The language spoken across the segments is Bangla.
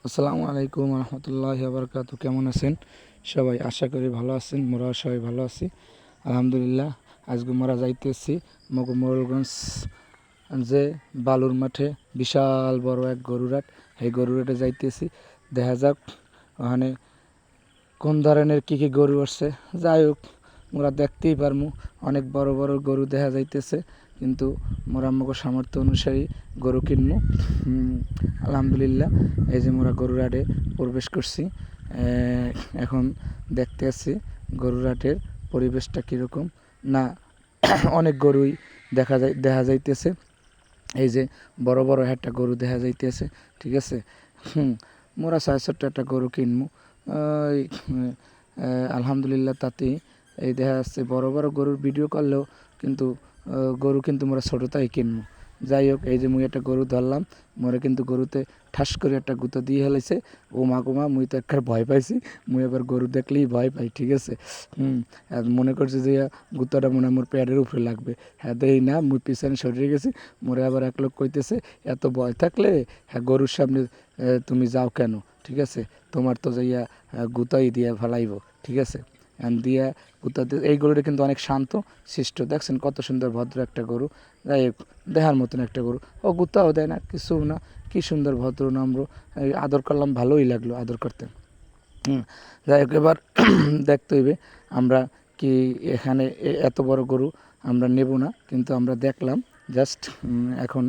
আসসালামু আলাইকুম রহমতুল্লাহি বারকাতু। কেমন আছেন সবাই? আশা করি ভালো আছেন। মোরা সবাই ভালো আছি আলহামদুলিল্লাহ। আজকে মোরা যাইতেছি মোগলগঞ্জ যে বালুর মাঠে বিশাল বড় এক গরুরাট। এই গরুরাটে যাইতেছি, দেখা যাক ওখানে কোন ধরনের কী গরু আসছে। যাই হোক, মোরা দেখতেই পারমু অনেক বড় বড় গরু দেখা যাইতেছে, কিন্তু মোরা আমাকে সামর্থ্য অনুসারী গরু কিনবো আলহামদুলিল্লাহ। এই যে মোরা গরুরাটে প্রবেশ করছি, এখন দেখতে আসছি গরুরাটের পরিবেশটা কীরকম। না অনেক গরুই দেখা যাইতেছে। এই যে বড় বড় একটা গরু দেখা যাইতেছে, ঠিক আছে। মোরা ৬-৭টা একটা গরু কিনবো আলহামদুলিল্লাহ। তাতেই এই দেখা যাচ্ছে বড় বড় গরুর ভিডিও করলেও কিন্তু গরু কিন্তু মোরা ছোটোটাই কিনবো। যাই হোক, এই যে মুই একটা গরু ধরলাম, মোরে কিন্তু গরুতে ঠাস করে একটা গুঁতো দিয়ে হেলাইছে। ও মা গো মা, মুই তো একটা ভয় পাইছি। মুই এবার গরু দেখলেই ভয় পাই, ঠিক আছে। আর মনে করছি যে গুঁতোটা মনে হয় মোর প্যাডের উপরে লাগবে। হ্যাঁ দেই না, মুই পিছনে সরিয়ে গেছি। মোরে আবার এক লোক কইতেছে, এত ভয় থাকলে হ্যাঁ গরুর সামনে তুমি যাও কেন, ঠিক আছে। তোমার তো যাইয়া গুঁতাই দিয়া ফেলাইব, ঠিক আছে। দিয়া গুঁতাতে এই গরুটা কিন্তু অনেক শান্ত শিষ্ট। দেখছেন কত সুন্দর ভদ্র একটা গরু। যাই হোক, দেখার মতন একটা গরু। ও গুঁতাও দেয় না, কিছু না, কি সুন্দর ভদ্র নম্র। আদর করলাম, ভালোই লাগলো আদর করতে। যাই হোক, এবার দেখতে হইবে আমরা কি এখানে এত বড় গরু আমরা নেব না, কিন্তু আমরা দেখলাম জাস্ট। এখন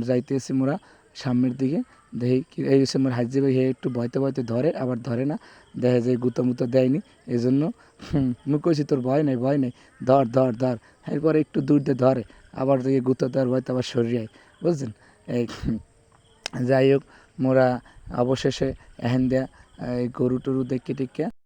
যাইতেছি মোরা সামনের দিকে। দেখি কি এই হচ্ছে মোর হাজি ভাই, হে একটু ভয়তে ভয়তে ধরে, আবার ধরে না। দেখা যায় গুঁতো মুতো দেয়নি, এই জন্য মুখ কইছি তোর ভয় নেই, ভয় নেই, ধর ধর ধর। এরপরে একটু দূর দিয়ে ধরে, আবার দেখি গুঁতো দেওয়ার ভয়তে আবার সরিয়ে আয়, বুঝছেন। এই যাই হোক, মোরা অবশেষে এহেন দেয়া এই গরু টরু দেখে টেকে